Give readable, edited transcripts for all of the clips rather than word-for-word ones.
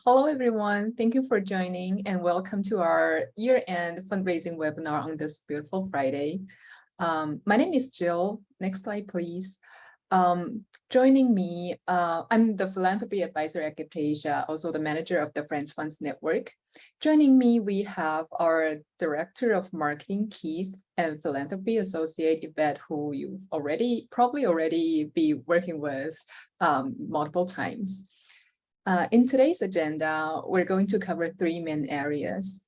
Hello, everyone. Thank you for joining and welcome to our year-end fundraising webinar on this beautiful Friday. My name is Jill. Next slide, please. Joining me, I'm the philanthropy advisor at Gift Asia, also the manager of the Friends Funds Network. Joining me, we have our director of marketing, Keith, and philanthropy associate, Yvette, who you probably already be working with multiple times. In today's agenda, we're going to cover three main areas,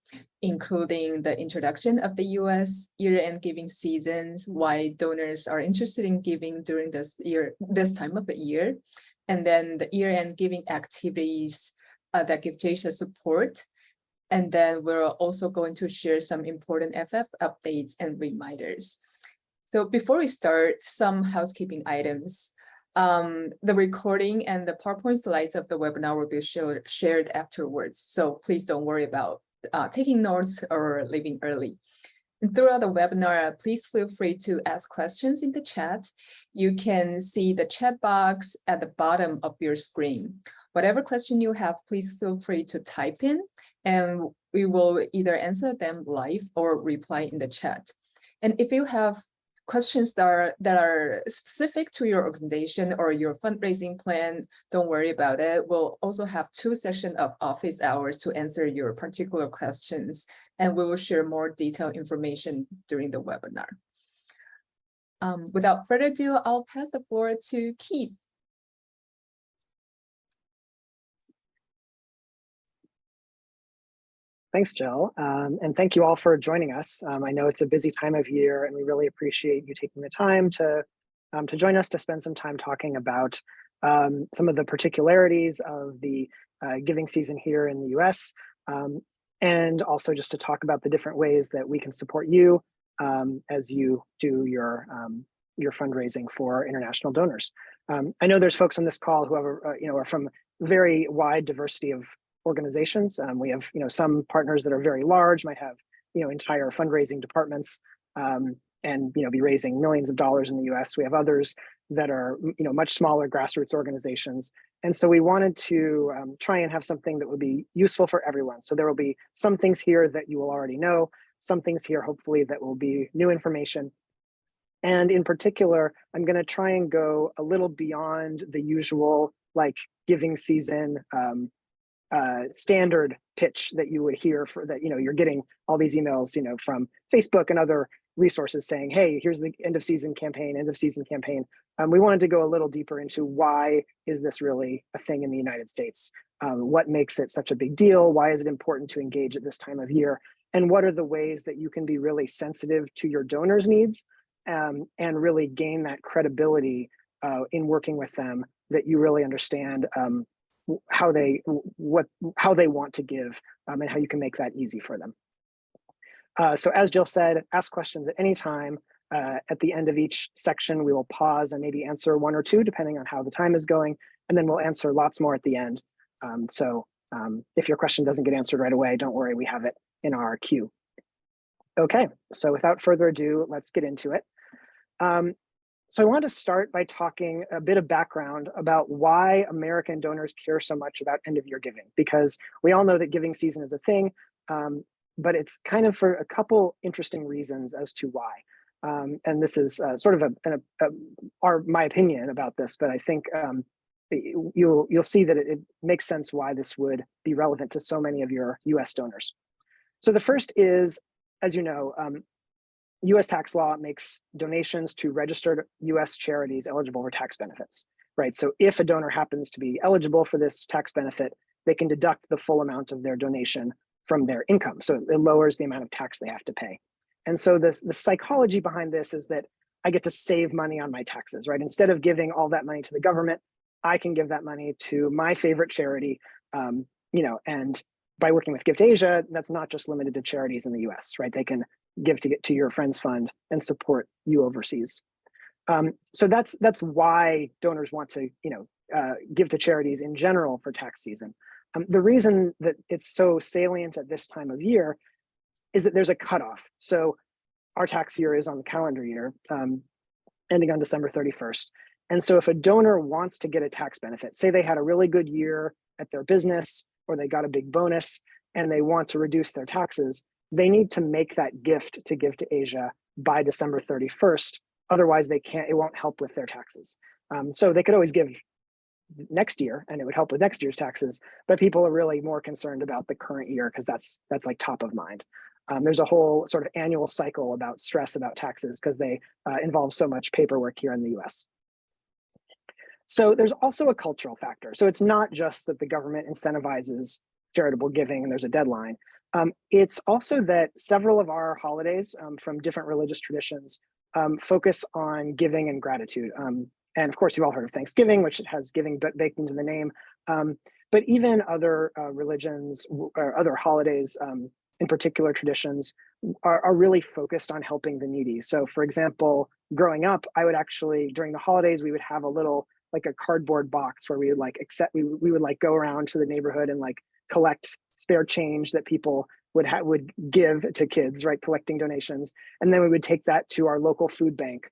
including the introduction of the U.S. year-end giving seasons, why donors are interested in giving during this time of the year, and then the year-end giving activities that Gift Asia support. And then we're also going to share some important FF updates and reminders. So before we start, some housekeeping items. The recording and the PowerPoint slides of the webinar will be shared afterwards. So please don't worry about taking notes or leaving early. And throughout the webinar, please feel free to ask questions in the chat. You can see the chat box at the bottom of your screen. Whatever question you have, please feel free to type in, and we will either answer them live or reply in the chat. And if you have questions that are specific to your organization or your fundraising plan, don't worry about it. We'll also have 2 sessions of office hours to answer your particular questions, and we will share more detailed information during the webinar. Without further ado, I'll pass the floor to Keith. Thanks, Jill, and thank you all for joining us. I know it's a busy time of year, and we really appreciate you taking the time to join us to spend some time talking about some of the particularities of the giving season here in the U.S., and also just to talk about the different ways that we can support you as you do your fundraising for international donors. I know there's folks on this call who are from very wide diversity of organizations. We have some partners that are very large, might have entire fundraising departments, and be raising millions of dollars in the US. We have others that are much smaller grassroots organizations, and so we wanted to try and have something that would be useful for everyone. So there will be some things here that you will already know, some things here hopefully that will be new information. And in particular, I'm going to try and go a little beyond the usual giving season standard pitch that you would hear for that. You're getting all these emails from Facebook and other resources saying, hey, here's the end of season campaign. We wanted to go a little deeper into why is this really a thing in the United States? What makes it such a big deal? Why is it important to engage at this time of year? And what are the ways that you can be really sensitive to your donors' needs and really gain that credibility in working with them, that you really understand how they want to give, and how you can make that easy for them. So as Jill said, ask questions at any time. At the end of each section, we will pause and maybe answer 1 or 2, depending on how the time is going, and then we'll answer lots more at the end. So if your question doesn't get answered right away, don't worry, we have it in our queue. Okay, so without further ado, let's get into it. So I want to start by talking a bit of background about why American donors care so much about end-of-year giving, because we all know that giving season is a thing, but it's kind of for a couple interesting reasons as to why. And this is sort of my opinion about this, but I think you'll see that it makes sense why this would be relevant to so many of your US donors. So the first is, as you know, US tax law makes donations to registered US charities eligible for tax benefits, right? So if a donor happens to be eligible for this tax benefit, they can deduct the full amount of their donation from their income. So it lowers the amount of tax they have to pay. And so the psychology behind this is that I get to save money on my taxes, right? Instead of giving all that money to the government, I can give that money to my favorite charity, and by working with Gift Asia, that's not just limited to charities in the US, right? They can give to your friends fund and support you overseas. So that's why donors want to give to charities in general for tax season. The reason that it's so salient at this time of year is that there's a cutoff. So our tax year is on the calendar year, ending on December 31st. And so if a donor wants to get a tax benefit, say they had a really good year at their business, or they got a big bonus and they want to reduce their taxes, they need to make that gift to Give to Asia by December 31st. Otherwise, they can't, it won't help with their taxes. So they could always give next year and it would help with next year's taxes, but people are really more concerned about the current year because that's like top of mind. There's a whole sort of annual cycle about stress about taxes because they involve so much paperwork here in the US. So there's also a cultural factor. So it's not just that the government incentivizes charitable giving and there's a deadline. It's also that several of our holidays from different religious traditions focus on giving and gratitude. And of course, you've all heard of Thanksgiving, which has giving baked into the name. But even other religions or other holidays, in particular traditions, are really focused on helping the needy. So for example, growing up, I would actually, during the holidays, we would have a little, like a cardboard box where we would like we would like go around to the neighborhood and like collect spare change that people would give to kids, right? Collecting donations. And then we would take that to our local food bank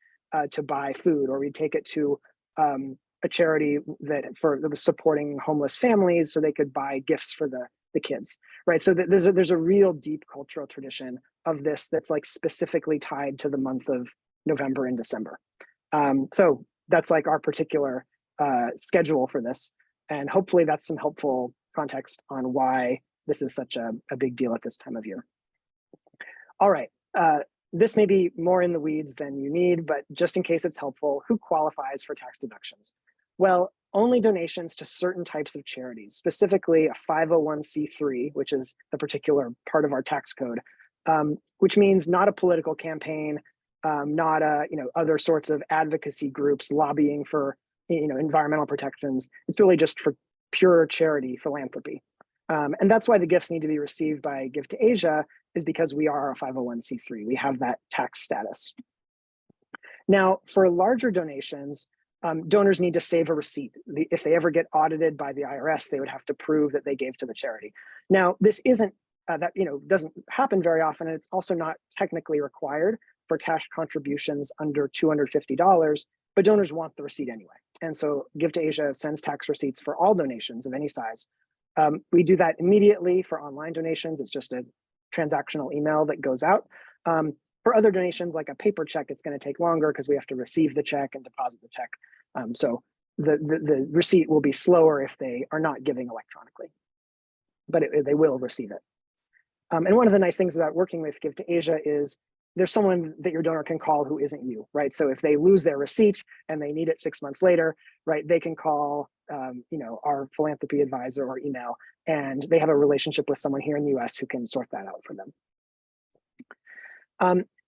to buy food, or we'd take it to a charity that was supporting homeless families so they could buy gifts for the kids, right? So there's a real deep cultural tradition of this that's like specifically tied to the month of November and December. So that's like our particular schedule for this. And hopefully that's some helpful context on why this is such a big deal at this time of year. All right, this may be more in the weeds than you need, but just in case it's helpful, who qualifies for tax deductions? Well, only donations to certain types of charities, specifically a 501c3, which is the particular part of our tax code, which means not a political campaign, not other sorts of advocacy groups lobbying for environmental protections. It's really just for pure charity philanthropy. And that's why the gifts need to be received by Give to Asia, is because we are a 501c3. We have that tax status. Now, for larger donations, donors need to save a receipt. If they ever get audited by the IRS, they would have to prove that they gave to the charity. Now, this isn't doesn't happen very often, and it's also not technically required for cash contributions under $250, but donors want the receipt anyway. And so Give to Asia sends tax receipts for all donations of any size. We do that immediately for online donations. It's just a transactional email that goes out. For other donations, like a paper check, it's going to take longer because we have to receive the check and deposit the check. So the receipt will be slower if they are not giving electronically, but they will receive it. And one of the nice things about working with Give to Asia is there's someone that your donor can call who isn't you, right? So if they lose their receipt and they need it 6 months later, right, they can call our philanthropy advisor or email, and they have a relationship with someone here in the US who can sort that out for them.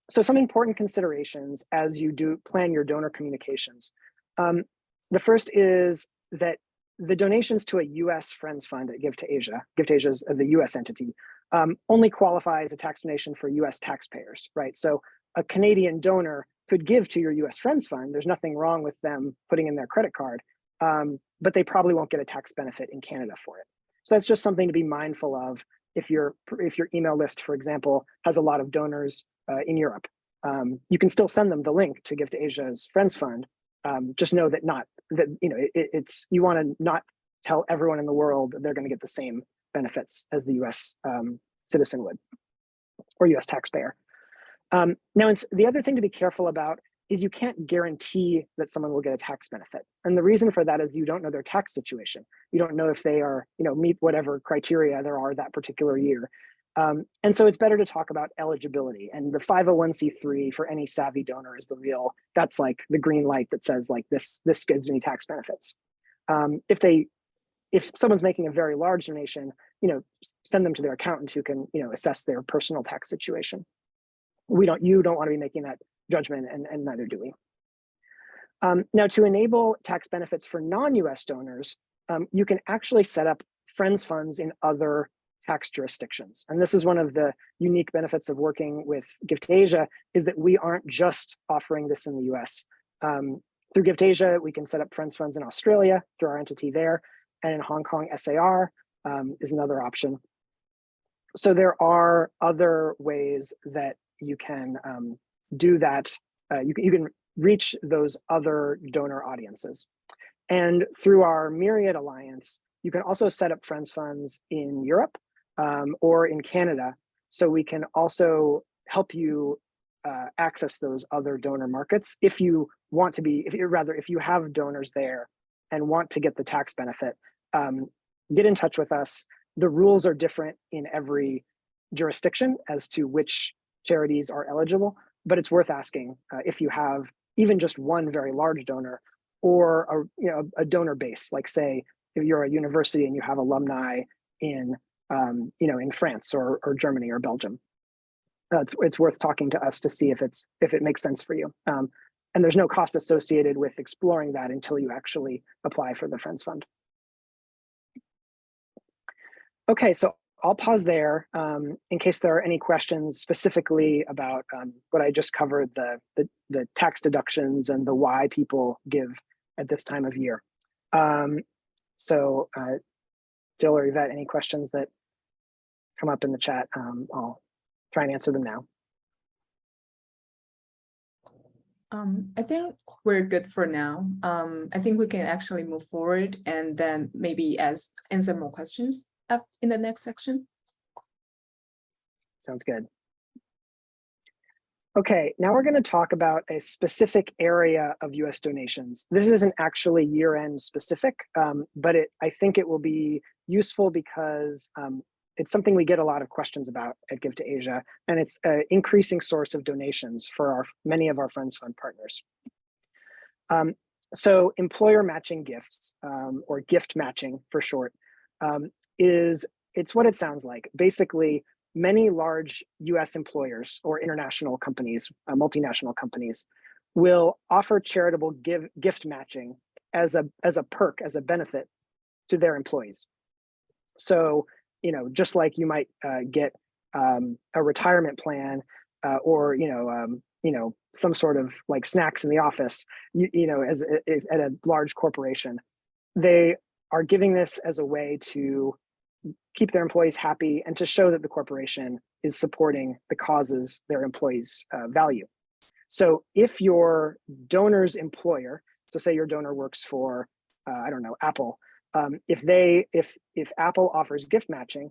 So some important considerations as you do plan your donor communications. The first is that the donations to a US Friends Fund at Give to Asia is the US entity, only qualify as a tax donation for US taxpayers, right? So a Canadian donor could give to your US Friends Fund. There's nothing wrong with them putting in their credit card, but they probably won't get a tax benefit in Canada for it. So that's just something to be mindful of if your email list, for example, has a lot of donors in Europe. You can still send them the link to Give to Asia's Friends Fund. Just know that you want to not tell everyone in the world that they're going to get the same benefits as the US citizen would, or US taxpayer. Now, the other thing to be careful about is you can't guarantee that someone will get a tax benefit. And the reason for that is you don't know their tax situation. You don't know if they are, meet whatever criteria there are that particular year. And so it's better to talk about eligibility, and the 501c3 for any savvy donor is that's like the green light that says like this gives me tax benefits. If someone's making a very large donation, send them to their accountant who can, assess their personal tax situation. You don't want to be making that judgment, and neither do we. Now, to enable tax benefits for non-US donors, you can actually set up friends funds in other tax jurisdictions. And this is one of the unique benefits of working with Give to Asia, is that we aren't just offering this in the US. Through Give to Asia, we can set up friends funds in Australia through our entity there, and in Hong Kong, SAR is another option. So there are other ways that you can do that. You can reach those other donor audiences. And through our Myriad Alliance, you can also set up Friends Funds in Europe or in Canada. So we can also help you access those other donor markets if you want to be, if you have donors there and want to get the tax benefit, get in touch with us. The rules are different in every jurisdiction as to which charities are eligible, but it's worth asking if you have even just one very large donor or a donor base, like say if you're a university and you have alumni in in France or Germany or Belgium. It's worth talking to us to see if it makes sense for you. And there's no cost associated with exploring that until you actually apply for the Friends Fund. Okay, so I'll pause there in case there are any questions specifically about what I just covered, the tax deductions and the why people give at this time of year. So Jill or Yvette, any questions that come up in the chat? I'll try and answer them now. I think we're good for now. I think we can actually move forward and then maybe answer more questions up in the next section. Sounds good. Okay, now we're going to talk about a specific area of US donations. This isn't actually year-end specific, but I think it will be useful because it's something we get a lot of questions about at Give to Asia, and it's an increasing source of donations for many of our Friends Fund partners. So employer matching gifts, or gift matching for short, it's what it sounds like. Basically, many large US employers or international companies, multinational companies, will offer charitable gift matching as a perk, as a benefit to their employees. So, just like you might get a retirement plan or some sort of like snacks in the office, at a large corporation, they are giving this as a way to keep their employees happy and to show that the corporation is supporting the causes their employees value. So if your donor's employer, so say your donor works for, I don't know, Apple, if Apple offers gift matching,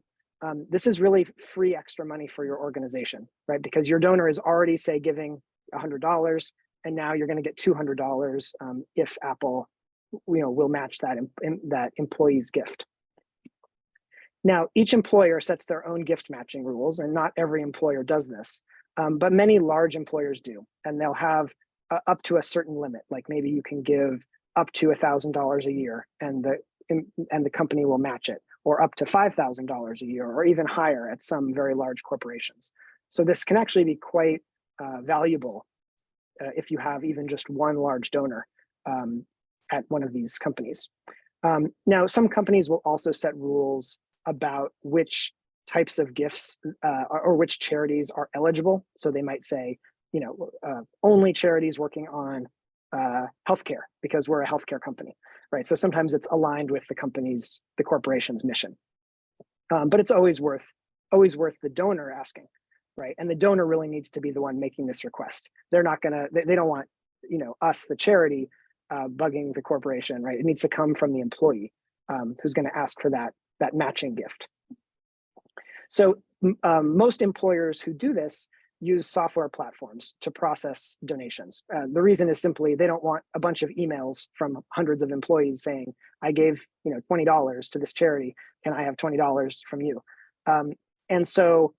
this is really free extra money for your organization, right? Because your donor is already, say, giving $100, and now you're going to get $200 if Apple, will match that employee's gift. Now, each employer sets their own gift matching rules, and not every employer does this, but many large employers do, and they'll have up to a certain limit. Like maybe you can give up to $1,000 a year, and the company will match it, or up to $5,000 a year, or even higher at some very large corporations. So this can actually be quite valuable if you have even just one large donor at one of these companies. Now, some companies will also set rules about which types of gifts or which charities are eligible. So they might say, only charities working on healthcare because we're a healthcare company, right? So sometimes it's aligned with the corporation's mission, but it's always worth the donor asking, right? And the donor really needs to be the one making this request. They're not gonna, they don't want, us, the charity, bugging the corporation, right? It needs to come from the employee who's going to ask for that matching gift. So most employers who do this use software platforms to process donations. The reason is simply they don't want a bunch of emails from hundreds of employees saying, I gave $20 to this charity, can I have $20 from you? And so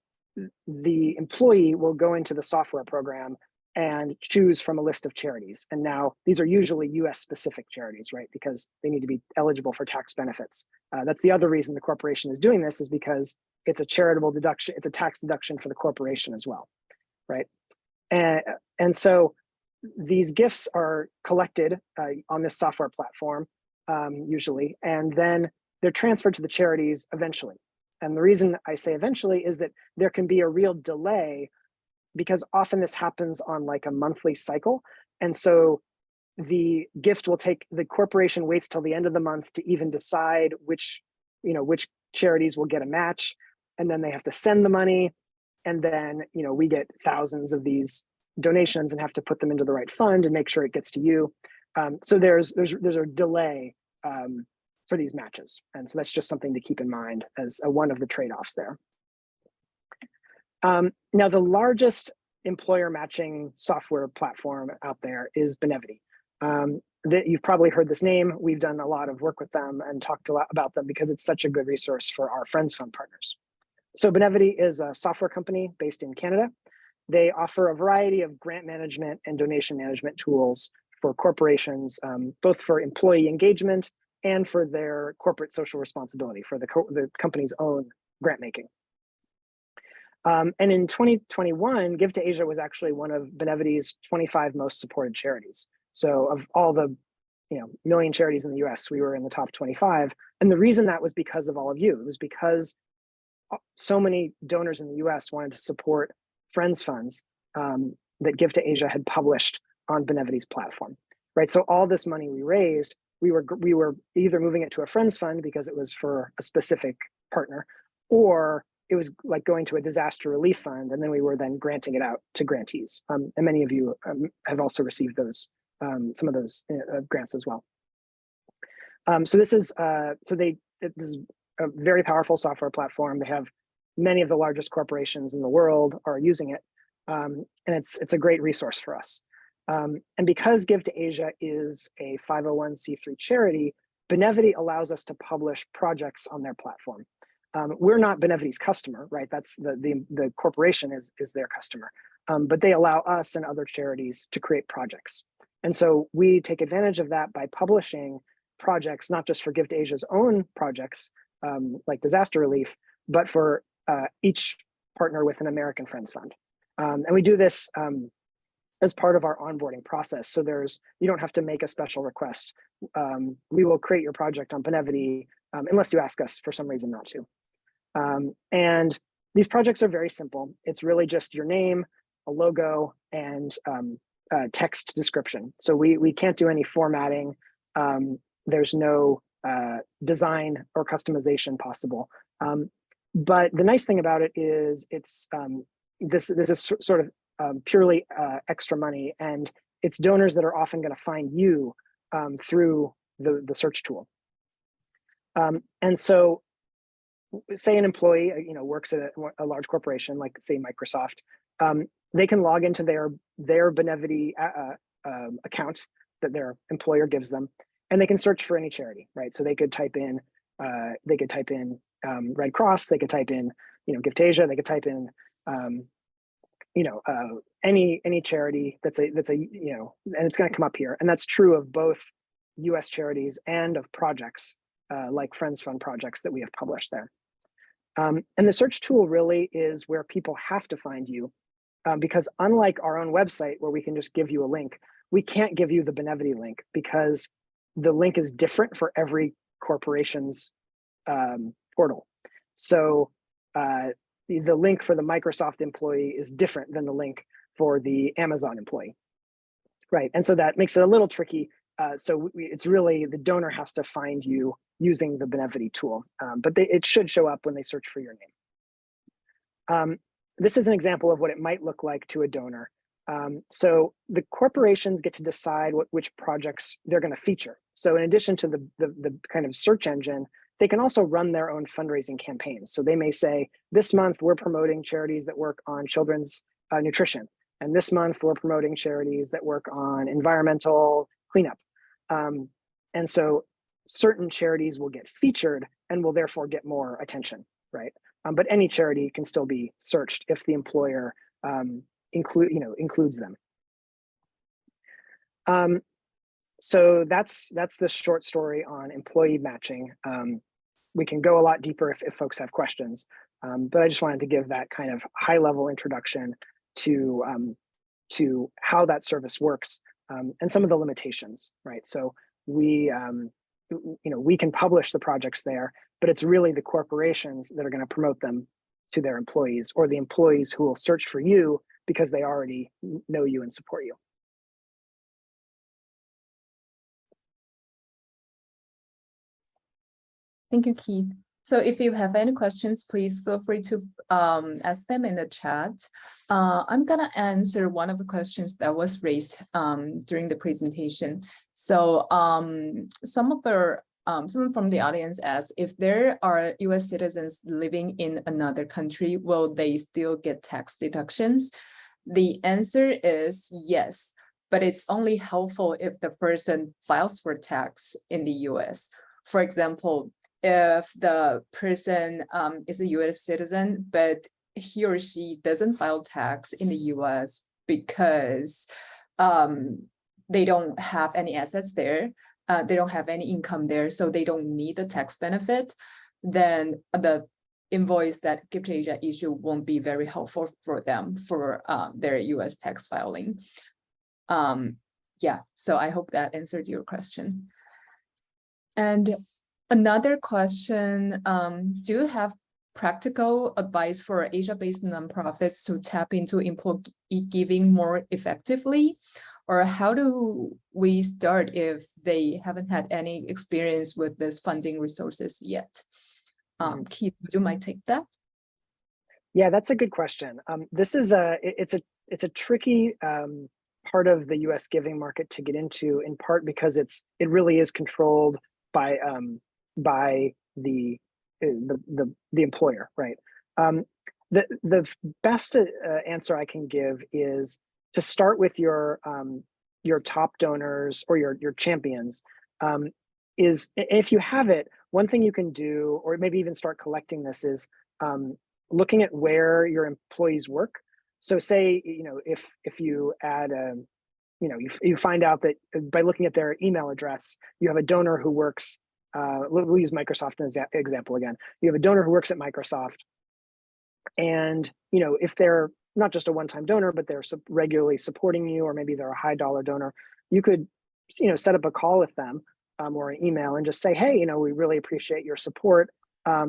the employee will go into the software program and choose from a list of charities. And now these are usually US specific charities, right? Because they need to be eligible for tax benefits. That's the other reason the corporation is doing this, is because it's a charitable deduction, it's a tax deduction for the corporation as well, right? And so these gifts are collected on this software platform, usually, and then they're transferred to the charities eventually. And the reason I say eventually is that there can be a real delay, because often this happens on like a monthly cycle. And so the gift will take, the corporation waits till the end of the month to even decide which charities will get a match. And then they have to send the money. And then, we get thousands of these donations and have to put them into the right fund and make sure it gets to you. So there's a delay for these matches. And so that's just something to keep in mind as one of the trade-offs there. Now, the largest employer matching software platform out there is Benevity. You've probably heard this name. We've done a lot of work with them and talked a lot about them because it's such a good resource for our Friends Fund partners. So Benevity is a software company based in Canada. They offer a variety of grant management and donation management tools for corporations, both for employee engagement and for their corporate social responsibility, for the company's own grant making. And in 2021, Give to Asia was actually one of Benevity's 25 most supported charities. So of all the million charities in the US, we were in the top 25. And the reason that was because of all of you. It was because so many donors in the US wanted to support Friends Funds that Give to Asia had published on Benevity's platform, right? So all this money we raised, we were either moving it to a Friends Fund because it was for a specific partner, or it was like going to a disaster relief fund, and then we were then granting it out to grantees. And many of you have also received those, some of those grants as well. So this is this is a very powerful software platform. They have many of the largest corporations in the world are using it, and it's a great resource for us. And because Give to Asia is a 501c3 charity, Benevity allows us to publish projects on their platform. We're not Benevity's customer, right? That's the corporation is their customer, but they allow us and other charities to create projects. And so we take advantage of that by publishing projects, not just for Give to Asia's own projects, like disaster relief, but for each partner with an American Friends Fund. And we do this as part of our onboarding process. So you don't have to make a special request. We will create your project on Benevity unless you ask us for some reason not to. And these projects are very simple. It's really just your name, a logo, and text description. So we can't do any formatting. There's no design or customization possible. But the nice thing about it is it's this is sort of purely extra money, and it's donors that are often going to find you through the search tool. And so, say an employee works at a large corporation, like say Microsoft, they can log into their Benevity account that their employer gives them, and they can search for any charity, right? So they could type in Red Cross, they could type in Give to Asia, they could type in any charity that's a and it's going to come up here. And that's true of both US charities and of projects like Friends Fund projects that we have published there. And the search tool really is where people have to find you, because unlike our own website where we can just give you a link, we can't give you the Benevity link because the link is different for every corporation's portal. So the link for the Microsoft employee is different than the link for the Amazon employee, right? And so that makes it a little tricky. So it's really the donor has to find you using the Benevity tool, but it should show up when they search for your name. This is an example of what it might look like to a donor. So the corporations get to decide which projects they're going to feature. So in addition to the kind of search engine, they can also run their own fundraising campaigns. So they may say, this month we're promoting charities that work on children's nutrition. And this month we're promoting charities that work on environmental cleanup. And so certain charities will get featured and will therefore get more attention, right? But any charity can still be searched if the employer includes them. So that's the short story on employee matching. We can go a lot deeper if folks have questions, but I just wanted to give that kind of high-level introduction to how that service works and some of the limitations, right? So we can publish the projects there, but it's really the corporations that are going to promote them to their employees, or the employees who will search for you because they already know you and support you. Thank you, Keith. So if you have any questions, please feel free to ask them in the chat. I'm gonna answer one of the questions that was raised during the presentation. So some of the someone from the audience asks, if there are US citizens living in another country, will they still get tax deductions? The answer is yes, but it's only helpful if the person files for tax in the US. For example, if the person is a US citizen, but he or she doesn't file tax in the US because they don't have any assets there, they don't have any income there, so they don't need the tax benefit, then the invoice that Gift Asia issue won't be very helpful for them for their US tax filing. Yeah, so I hope that answered your question. And another question, do you have practical advice for Asia-based nonprofits to tap into employee giving more effectively? Or how do we start if they haven't had any experience with this funding resources yet? Keith, would you mind take that? Yeah, that's a good question. This is it's a tricky part of the U.S. giving market to get into, in part because it really is controlled by the employer, right? The best answer I can give is to start with your top donors or your champions. Is if you have it, one thing you can do, or maybe even start collecting this, is looking at where your employees work. So say, if you add you find out that by looking at their email address, you have a donor who works, we'll use Microsoft as an example again. You have a donor who works at Microsoft, and if they're not just a one-time donor, but they're regularly supporting you, or maybe they're a high dollar donor, you could set up a call with them or an email and just say, hey, we really appreciate your support. I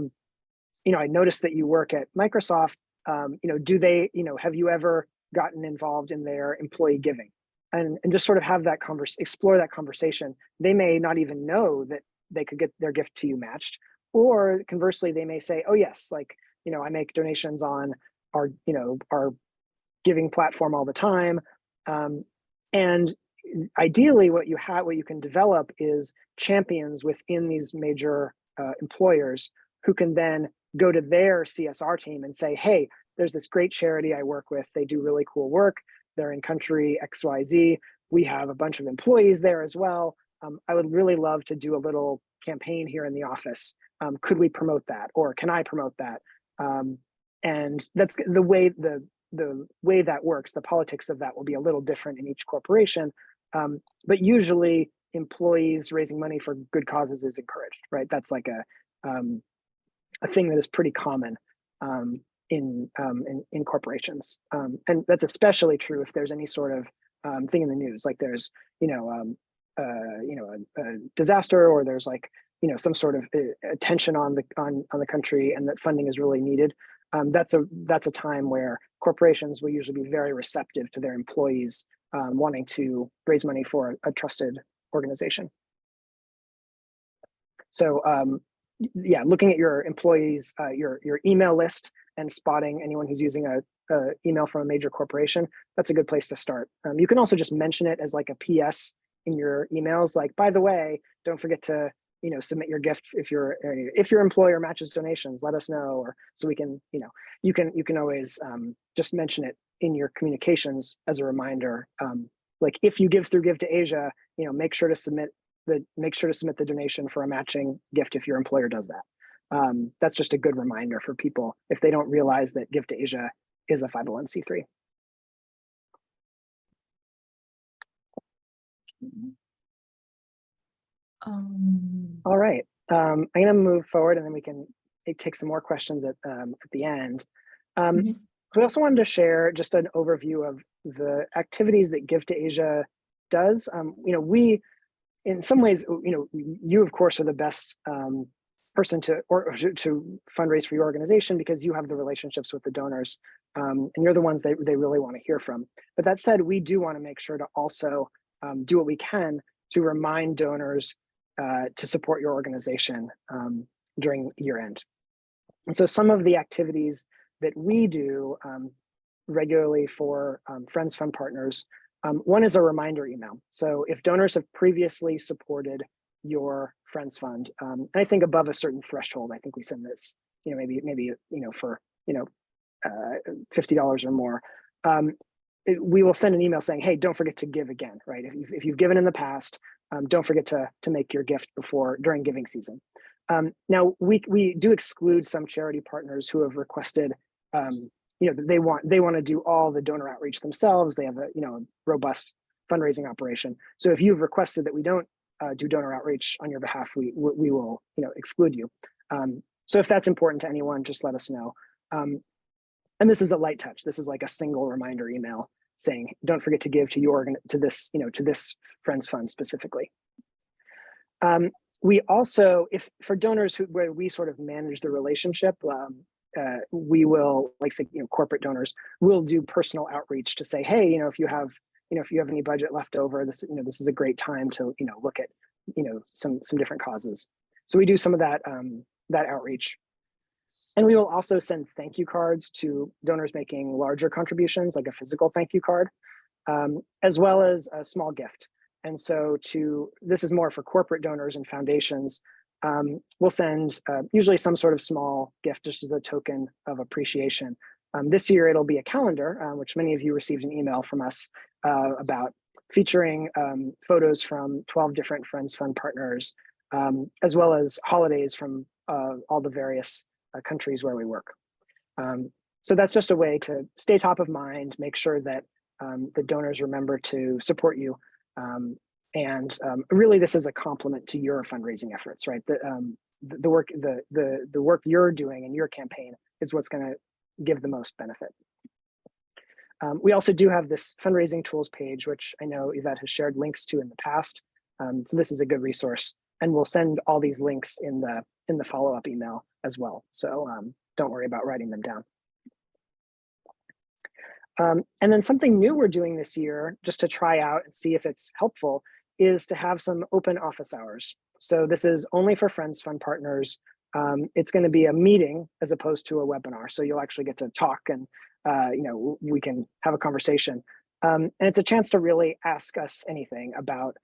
noticed that you work at Microsoft. Do they, have you ever gotten involved in their employee giving? And just sort of have that explore that conversation. They may not even know that they could get their gift to you matched, or conversely, they may say, oh yes, I make donations on our giving platform all the time. And ideally, what you can develop is champions within these major employers who can then go to their CSR team and say, hey, there's this great charity I work with. They do really cool work. They're in country XYZ. We have a bunch of employees there as well. I would really love to do a little campaign here in the office. Could we promote that? Or can I promote that? And that's the way that works. The politics of that will be a little different in each corporation. But usually employees raising money for good causes is encouraged, right? That's like a thing that is pretty common in corporations. And that's especially true if there's any sort of thing in the news, like there's, a disaster, or there's some sort of attention on the country, and that funding is really needed. That's a time where corporations will usually be very receptive to their employees wanting to raise money for a trusted organization. So yeah, looking at your employees, your email list, and spotting anyone who's using a email from a major corporation, that's a good place to start. You can also just mention it as like a PS in your emails, like, by the way, don't forget to submit your gift if your employer matches donations, let us know. Or so we can, you can always just mention it in your communications as a reminder. Like if you give through Give to Asia, make sure to submit the donation for a matching gift if your employer does that. That's just a good reminder for people if they don't realize that Give to Asia is a 501c3. All right, I'm going to move forward, and then we can take some more questions at the end. We also wanted to share just an overview of the activities that Give to Asia does. We, in some ways, you of course are the best person to fundraise for your organization, because you have the relationships with the donors, and you're the ones they really want to hear from. But that said, we do want to make sure to also do what we can to remind donors to support your organization during year end. And so some of the activities that we do regularly for Friends Fund partners, one is a reminder email. So if donors have previously supported your Friends Fund. And I think above a certain threshold, I think we send this, maybe for $50 or more. We will send an email saying, hey, don't forget to give again, right? If you've given in the past, don't forget to make your gift during giving season. Now we do exclude some charity partners who have requested, they want to do all the donor outreach themselves. They have a robust fundraising operation. So if you've requested that we don't do donor outreach on your behalf, we will exclude you. So if that's important to anyone, just let us know. And this is a light touch. This is like a single reminder email saying, don't forget to give to this Friends Fund specifically. We also, for donors where we sort of manage the relationship, we will, like say, corporate donors will do personal outreach to say, hey, if you have any budget left over, this is a great time to look at some different causes. So we do some of that outreach. And we will also send thank you cards to donors making larger contributions, like a physical thank you card, as well as a small gift. And so this is more for corporate donors and foundations. We'll send usually some sort of small gift just as a token of appreciation. This year, it'll be a calendar, which many of you received an email from us about, featuring photos from 12 different Friends Fund partners, as well as holidays from all the various countries where we work. So that's just a way to stay top of mind, make sure that the donors remember to support you. And really, this is a complement to your fundraising efforts, right? The work you're doing in your campaign is what's going to give the most benefit. We also do have this fundraising tools page, which I know Yvette has shared links to in the past. So this is a good resource, and we'll send all these links in the follow-up email as well. So don't worry about writing them down. And then something new we're doing this year, just to try out and see if it's helpful, is to have some open office hours. So this is only for Friends Fund partners. It's going to be a meeting as opposed to a webinar. So you'll actually get to talk and we can have a conversation. And it's a chance to really ask us anything about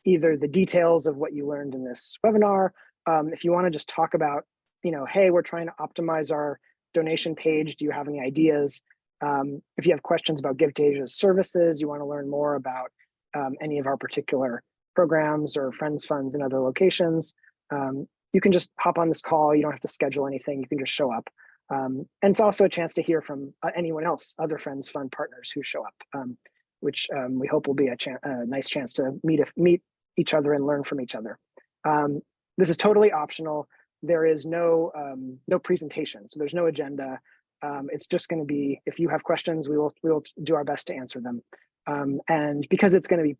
either the details of what you learned in this webinar. If you want to just talk about, hey, we're trying to optimize our donation page. Do you have any ideas? If you have questions about Give to Asia's services, you want to learn more about any of our particular programs or Friends Funds in other locations, you can just hop on this call. You don't have to schedule anything. You can just show up. And it's also a chance to hear from anyone else, other Friends Fund partners who show up, which we hope will be a nice chance to meet each other and learn from each other. This is totally optional. There is no presentation, so there's no agenda. It's just going to be, if you have questions, we will do our best to answer them. And because it's going to be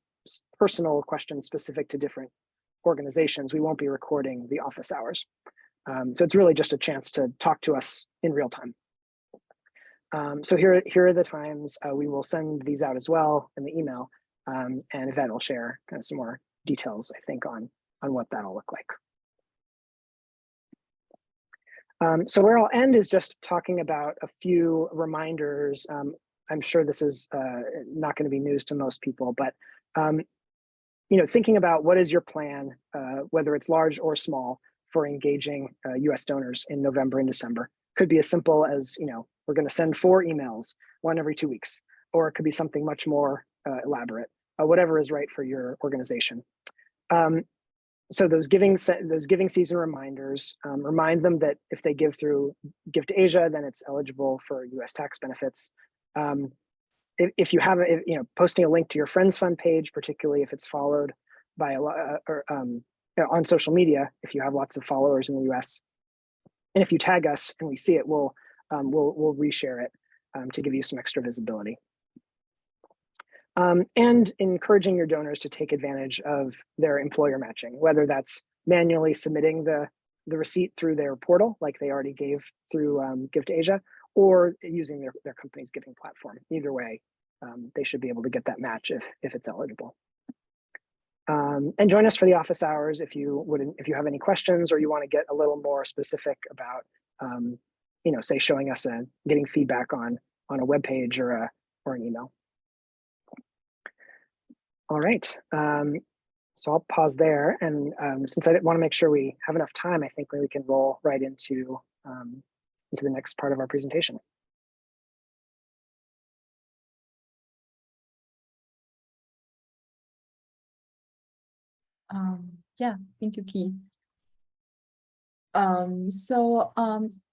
personal questions specific to different organizations, we won't be recording the office hours. So it's really just a chance to talk to us in real time. So here are the times. We will send these out as well in the email, and Yvette will share kind of some more details, I think, on what that'll look like. So where I'll end is just talking about a few reminders. I'm sure this is not going to be news to most people, but thinking about what is your plan, whether it's large or small, for engaging U.S. donors in November and December. Could be as simple as, we're going to send 4 emails, one every 2 weeks, or it could be something much more elaborate, whatever is right for your organization. So those giving season reminders, remind them that if they give through Give to Asia, then it's eligible for U.S. tax benefits. If you have, posting a link to your Friends Fund page, particularly if it's followed by a lot, on social media, if you have lots of followers in the U.S., and if you tag us and we see it, we'll reshare it to give you some extra visibility. And encouraging your donors to take advantage of their employer matching, whether that's manually submitting the receipt through their portal, like they already gave through Give to Asia, or using their company's giving platform. Either way, they should be able to get that match if it's eligible. And join us for the office hours if you have any questions, or you want to get a little more specific about, say showing us getting feedback on a web page or an email. All right. So I'll pause there, and since I want to make sure we have enough time, I think we can roll right into the next part of our presentation. Yeah, thank you, Keith.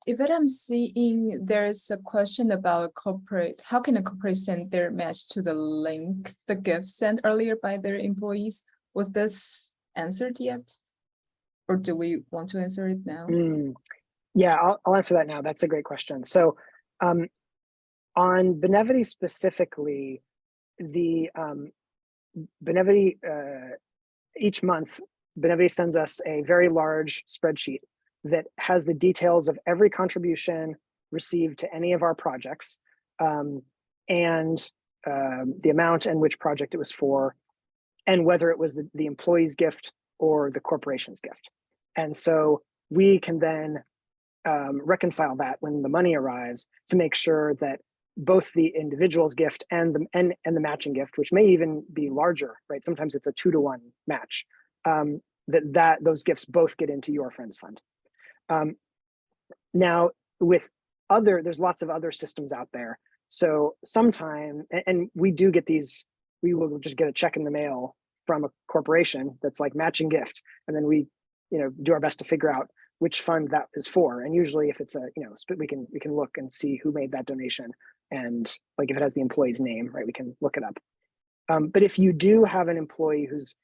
If what I'm seeing, there's a question about corporate, how can a corporate send their match to the link, the gift sent earlier by their employees? Was this answered yet? Or do we want to answer it now? Yeah, I'll answer that now. That's a great question. So on Benevity specifically, the Benevity, each month, Benevity sends us a very large spreadsheet that has the details of every contribution received to any of our projects, and the amount and which project it was for, and whether it was the employee's gift or the corporation's gift. And so we can then reconcile that when the money arrives to make sure that both the individual's gift and the matching gift, which may even be larger, right? Sometimes it's a 2-to-1 match. That those gifts both get into your friend's fund. Now, with there's lots of other systems out there. So sometime, and we do get these, we will just get a check in the mail from a corporation that's like matching gift, and then we, do our best to figure out which fund that is for. And usually, if it's we can look and see who made that donation, and like if it has the employee's name, right, we can look it up. But if you do have an employee who's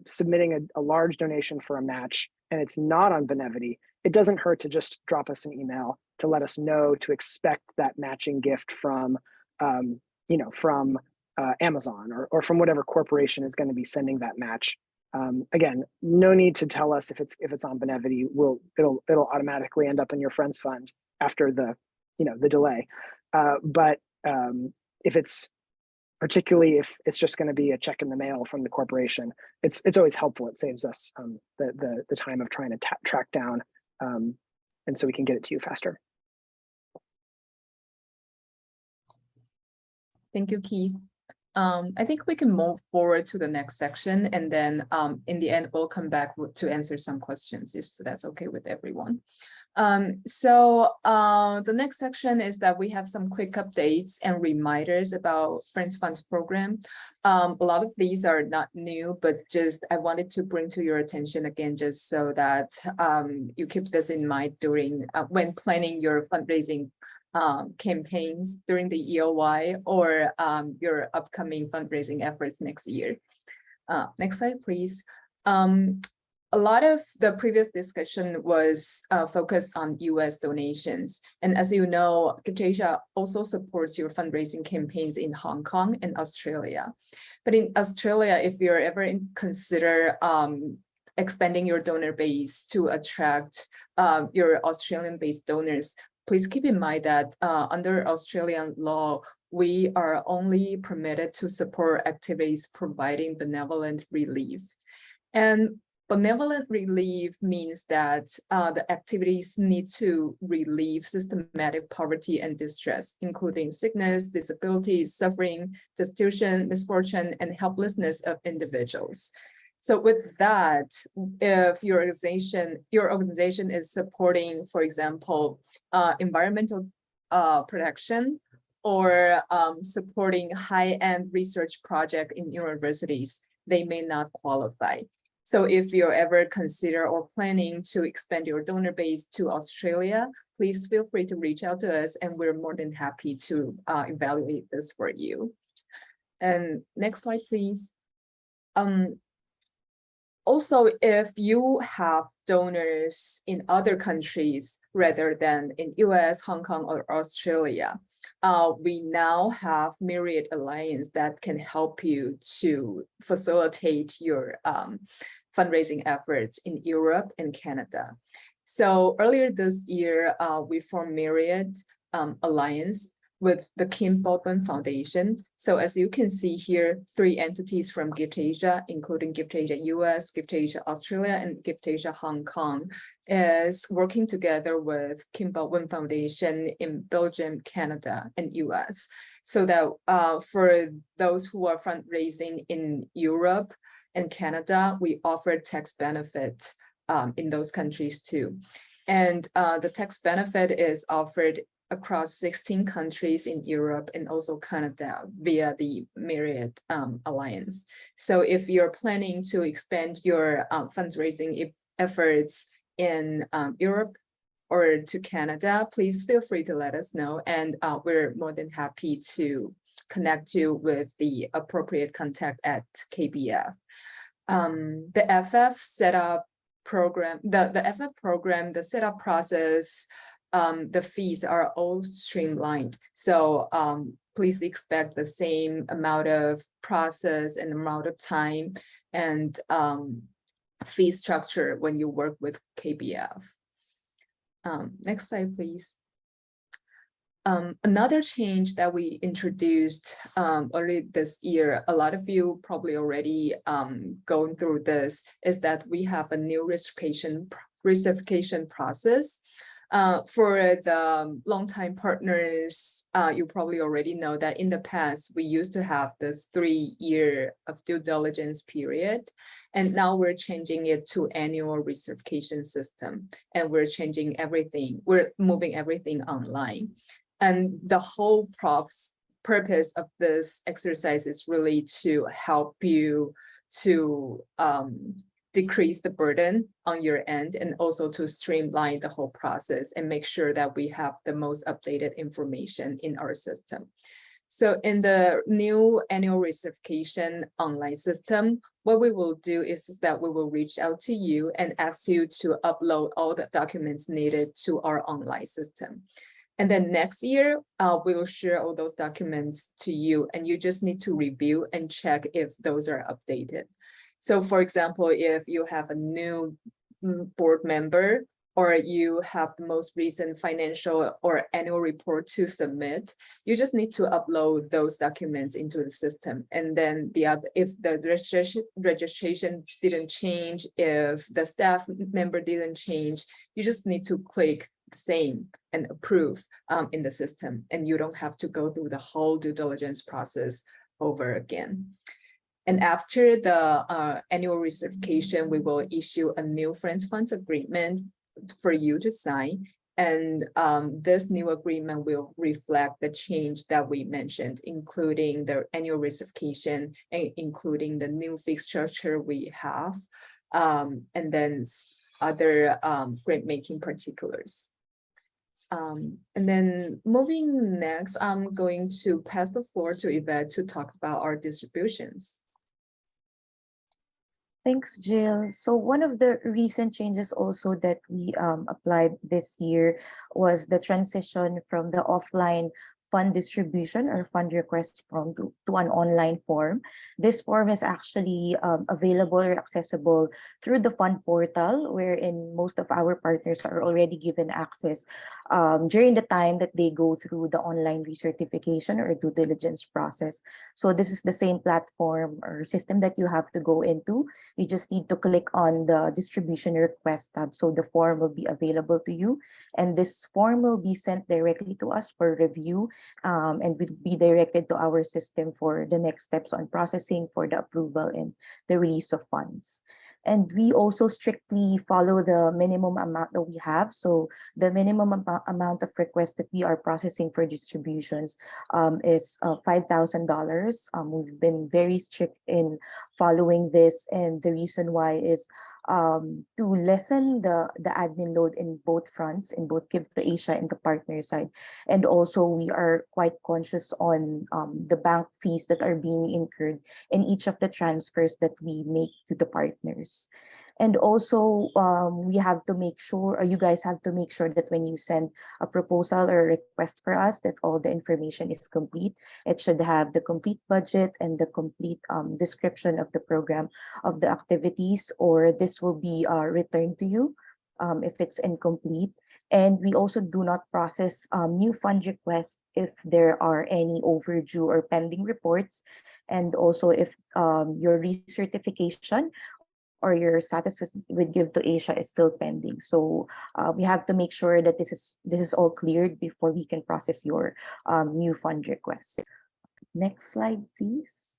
submitting a large donation for a match and it's not on Benevity, it doesn't hurt to just drop us an email to let us know to expect that matching gift from Amazon or from whatever corporation is going to be sending that match. Again, no need to tell us if it's on Benevity. It'll automatically end up in your friend's fund after the delay. But if it's particularly if it's just going to be a check in the mail from the corporation, it's always helpful. It saves us the time of trying to track down, and so we can get it to you faster. Thank you, Keith. I think we can move forward to the next section, and then in the end, we'll come back to answer some questions if that's okay with everyone. The next section is that we have some quick updates and reminders about Friends Funds program. A lot of these are not new, but just I wanted to bring to your attention again, just so that you keep this in mind during when planning your fundraising campaigns during the EOY or your upcoming fundraising efforts next year. Next slide, please. A lot of the previous discussion was focused on US donations. And as you know, GiftAsia also supports your fundraising campaigns in Hong Kong and Australia. But in Australia, if you're ever consider expanding your donor base to attract your Australian-based donors, please keep in mind that under Australian law, we are only permitted to support activities providing benevolent relief. And benevolent relief means that the activities need to relieve systematic poverty and distress, including sickness, disability, suffering, destitution, misfortune, and helplessness of individuals. So with that, if your organization is supporting, for example, environmental protection or supporting high-end research project in universities, they may not qualify. So if you're ever consider or planning to expand your donor base to Australia, please feel free to reach out to us, and we're more than happy to evaluate this for you. And next slide, please. Also, if you have donors in other countries rather than in US, Hong Kong, or Australia, we now have Myriad Alliance that can help you to facilitate your fundraising efforts in Europe and Canada. So earlier this year, we formed Myriad Alliance with the Kim Baldwin Foundation. So as you can see here, 3 entities from GiftAsia, including GiftAsia US, GiftAsia Australia, and GiftAsia Hong Kong, is working together with Kim Baldwin Foundation in Belgium, Canada, and US. So that for those who are fundraising in Europe and Canada, we offer tax benefit in those countries too. And the tax benefit is offered across 16 countries in Europe and also Canada via the Myriad Alliance. So if you're planning to expand your fundraising efforts in Europe or to Canada, please feel free to let us know. And we're more than happy to connect you with the appropriate contact at KBF. The FF setup program, the FF program, the setup process, the fees are all streamlined. So please expect the same amount of process and amount of time and fee structure when you work with KBF. Next slide, please. Another change that we introduced early this year, a lot of you probably already going through this, is that we have a new recertification process. For the longtime partners, you probably already know that in the past, we used to have this 3-year of due diligence period. And now we're changing it to annual recertification system. And we're changing everything. We're moving everything online. And the whole purpose of this exercise is really to help you to decrease the burden on your end and also to streamline the whole process and make sure that we have the most updated information in our system. So in the new annual recertification online system, what we will do is that we will reach out to you and ask you to upload all the documents needed to our online system. And then next year, we will share all those documents to you, and you just need to review and check if those are updated. So for example, if you have a new board member or you have the most recent financial or annual report to submit, you just need to upload those documents into the system. And then if the registration didn't change, if the staff member didn't change, you just need to click the same and approve in the system, and you don't have to go through the whole due diligence process over again. And after the annual recertification, we will issue a new Friends Funds agreement for you to sign. And this new agreement will reflect the change that we mentioned, including the annual recertification and including the new fee structure we have, and then other grant making particulars. And then moving next, I'm going to pass the floor to Yvette to talk about our distributions. Thanks, Jill. So one of the recent changes also that we applied this year was the transition from the offline fund distribution or fund request form to an online form. This form is actually available or accessible through the fund portal, wherein most of our partners are already given access during the time that they go through the online recertification or due diligence process. So this is the same platform or system that you have to go into. You just need to click on the distribution request tab. So the form will be available to you, and this form will be sent directly to us for review, and will be directed to our system for the next steps on processing for the approval and the release of funds. And we also strictly follow the minimum amount that we have. So the minimum amount of requests that we are processing for distributions is $5,000. We've been very strict in following this, and the reason why is to lessen the admin load in both fronts, in both Give to Asia and the partner side. And also we are quite conscious on the bank fees that are being incurred in each of the transfers that we make to the partners. And also we have to make sure, or you guys have to make sure that when you send a proposal or a request for us, that all the information is complete. It should have the complete budget and the complete description of the program, of the activities, or this will be returned to you if it's incomplete. And we also do not process new fund requests if there are any overdue or pending reports. And also if your recertification or your status with Give to Asia is still pending. So we have to make sure that this is all cleared before we can process your new fund request. Next slide, please.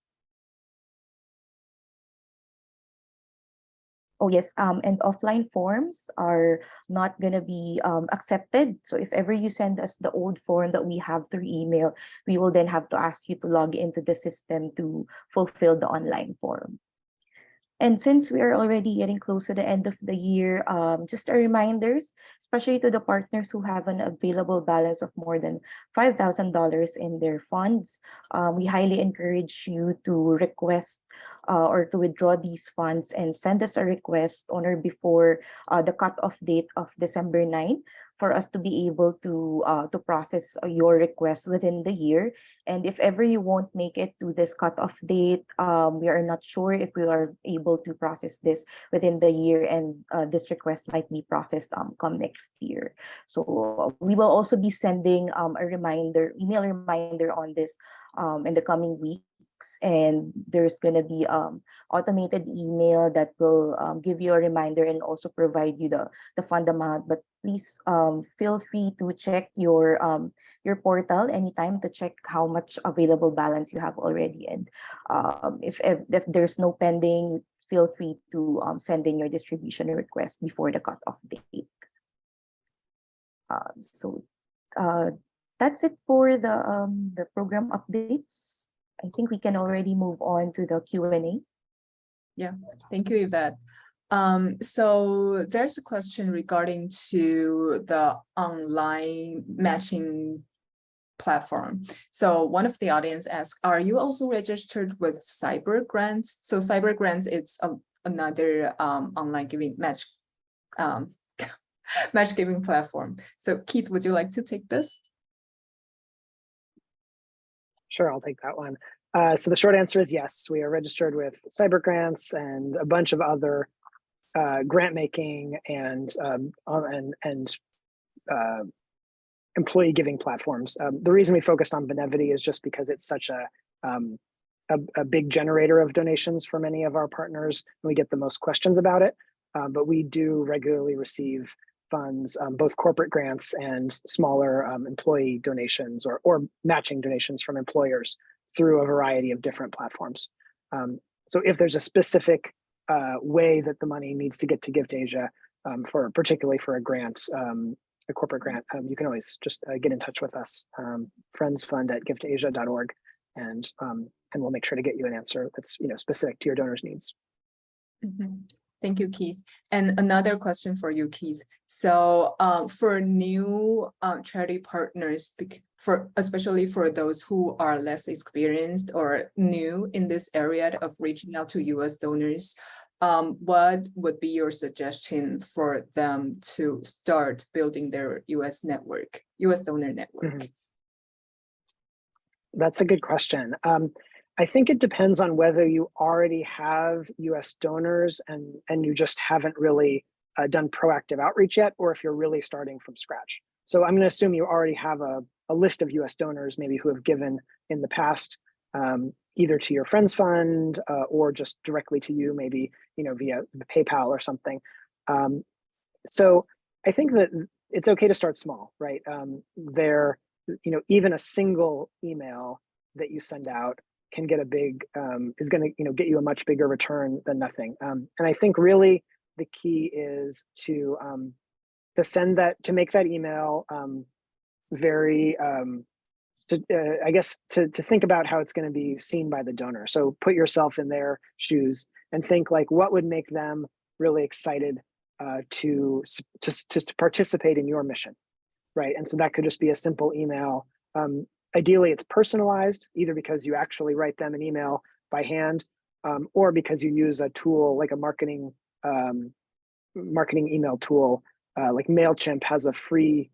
Oh yes, and offline forms are not going to be accepted. So if ever you send us the old form that we have through email, we will then have to ask you to log into the system to fulfill the online form. And since we are already getting close to the end of the year, just a reminders, especially to the partners who have an available balance of more than $5,000 in their funds, we highly encourage you to request or to withdraw these funds and send us a request on or before the cutoff date of December 9 for us to be able to process your request within the year. And if ever you won't make it to this cutoff date, we are not sure if we are able to process this within the year, and this request might be processed come next year. So we will also be sending a reminder, email reminder on this in the coming weeks. And there's going to be automated email that will give you a reminder and also provide you the fund amount. But please feel free to check your portal anytime to check how much available balance you have already. And if there's no pending, feel free to send in your distribution request before the cutoff date. So that's it for the program updates. I think we can already move on to the Q&A. Yeah, thank you, Yvette. So there's a question regarding to the online matching platform. So one of the audience asked, are you also registered with Cyber Grants? So Cyber Grants, it's another online giving match giving platform. So Keith, would you like to take this? Sure, I'll take that one. So the short answer is yes, we are registered with Cyber Grants and a bunch of other grant making and employee giving platforms. The reason we focused on Benevity is just because it's such a big generator of donations for many of our partners, and we get the most questions about it. But we do regularly receive funds, both corporate grants and smaller employee donations or matching donations from employers through a variety of different platforms. So if there's a specific way that the money needs to get to Gift Asia, particularly for a grant, a corporate grant, you can always just get in touch with us, friendsfund@giftasia.org, and we'll make sure to get you an answer that's specific to your donor's needs. Mm-hmm. Thank you, Keith. And another question for you, Keith. So for new charity partners, especially for those who are less experienced or new in this area of reaching out to US donors, what would be your suggestion for them to start building their US donor network? Mm-hmm. That's a good question. I think it depends on whether you already have US donors and you just haven't really done proactive outreach yet, or if you're really starting from scratch. So I'm going to assume you already have a list of US donors, maybe who have given in the past, either to your Friends Fund or just directly to you, maybe via the PayPal or something. So I think that it's okay to start small, right? Even a single email that you send out can get is going to get you a much bigger return than nothing. And I think really the key is to make that email very to think about how it's going to be seen by the donor. So put yourself in their shoes and think like, what would make them really excited to participate in your mission, right? And so that could just be a simple email. Ideally, it's personalized, either because you actually write them an email by hand, or because you use a tool like a marketing email tool, like MailChimp has a free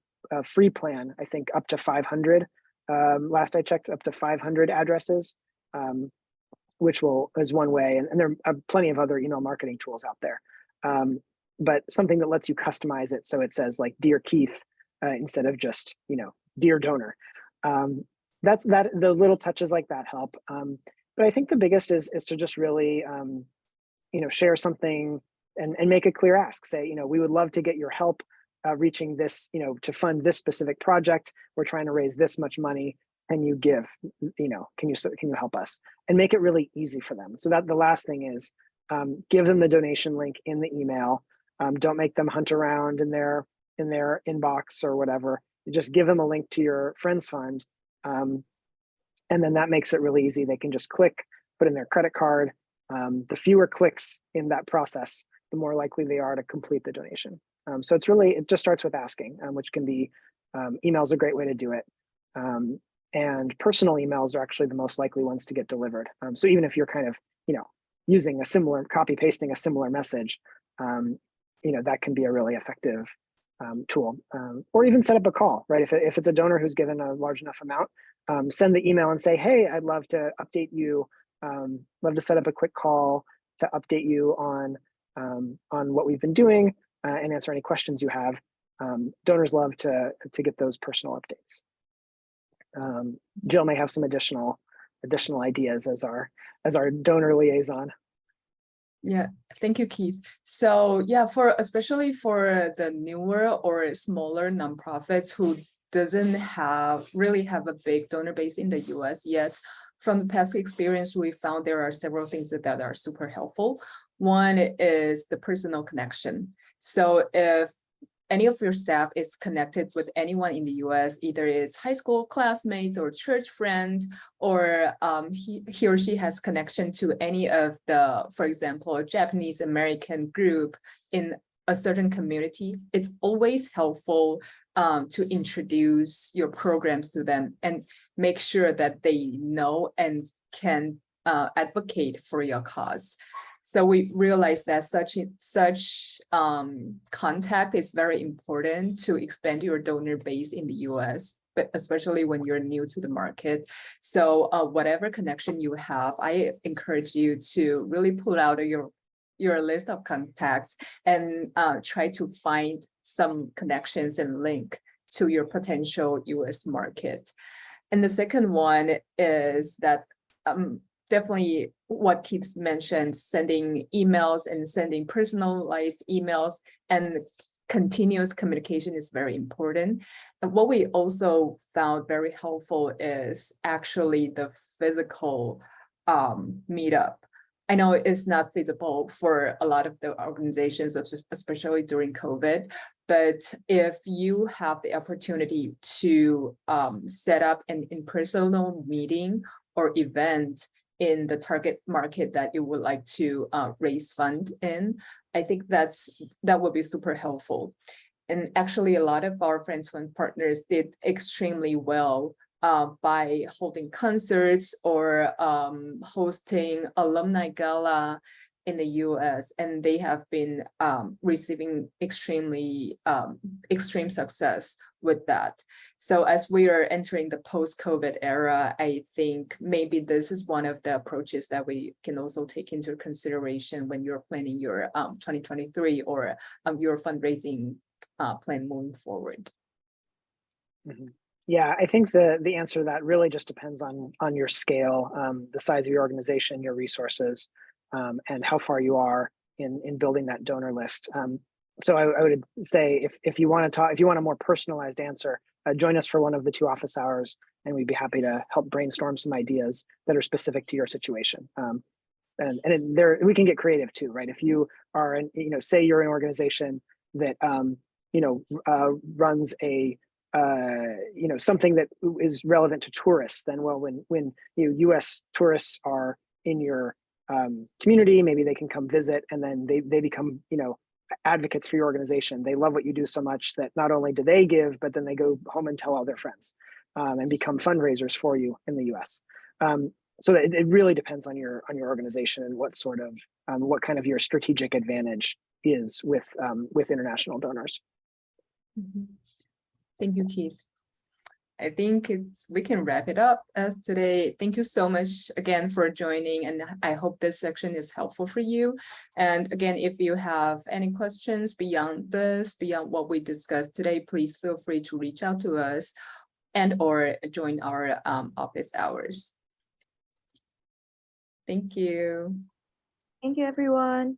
plan, I think up to 500. Last I checked, up to 500 addresses, which is one way, and there are plenty of other email marketing tools out there. But something that lets you customize it so it says like "Dear Keith" instead of just "Dear Donor." The little touches like that help. But I think the biggest is to just really share something and make a clear ask. Say, we would love to get your help reaching this, to fund this specific project. We're trying to raise this much money. Can you give? Can you help us? And make it really easy for them. So that the last thing is give them the donation link in the email. Don't make them hunt around in their inbox or whatever. You just give them a link to your Friends Fund. And then that makes it really easy. They can just click, put in their credit card. The fewer clicks in that process, the more likely they are to complete the donation. So it just starts with asking, which can be, email's a great way to do it. And personal emails are actually the most likely ones to get delivered. So even if you're kind of, using a similar, pasting a similar message, that can be a really effective tool. Or even set up a call, right? If it's a donor who's given a large enough amount, send the email and say, hey, I'd love to update you, love to set up a quick call to update you on what we've been doing and answer any questions you have. Donors love to get those personal updates. Jill may have some additional ideas as our donor liaison. Yeah, thank you, Keith. So yeah, especially for the newer or smaller nonprofits who doesn't really have a big donor base in the US yet, from the past experience, we found there are several things that are super helpful. One is the personal connection. So if any of your staff is connected with anyone in the US, either is high school classmates or church friends, or he or she has connection to any of the, for example, a Japanese American group in a certain community, it's always helpful to introduce your programs to them and make sure that they know and can advocate for your cause. So we realized that such contact is very important to expand your donor base in the US, but especially when you're new to the market. So whatever connection you have, I encourage you to really pull out your list of contacts and try to find some connections and link to your potential US market. And the second one is that definitely what Keith mentioned, sending emails and sending personalized emails and continuous communication is very important. And what we also found very helpful is actually the physical meetup. I know it's not feasible for a lot of the organizations, especially during COVID, but if you have the opportunity to set up an in-person meeting or event in the target market that you would like to raise fund in, I think that would be super helpful. And actually, a lot of our Friends Fund partners did extremely well by holding concerts or hosting alumni gala in the US, and they have been receiving extreme success with that. So as we are entering the post-COVID era, I think maybe this is one of the approaches that we can also take into consideration when you're planning your 2023 or your fundraising plan moving forward. Mm-hmm. Yeah, I think the answer to that really just depends on your scale, the size of your organization, your resources, and how far you are in building that donor list. So I would say if you want a more personalized answer, join us for one of the 2 office hours, and we'd be happy to help brainstorm some ideas that are specific to your situation. And we can get creative too, right? If you are, say you're an organization that runs a something that is relevant to tourists, then when U.S. tourists are in your community, maybe they can come visit, and then they become advocates for your organization. They love what you do so much that not only do they give, but then they go home and tell all their friends and become fundraisers for you in the U.S. So it really depends on your organization and what kind of your strategic advantage is with international donors. Mm-hmm. Thank you, Keith. I think we can wrap it up as today. Thank you so much again for joining, and I hope this section is helpful for you. And again, if you have any questions beyond what we discussed today, please feel free to reach out to us and or join our office hours. Thank you. Thank you, everyone.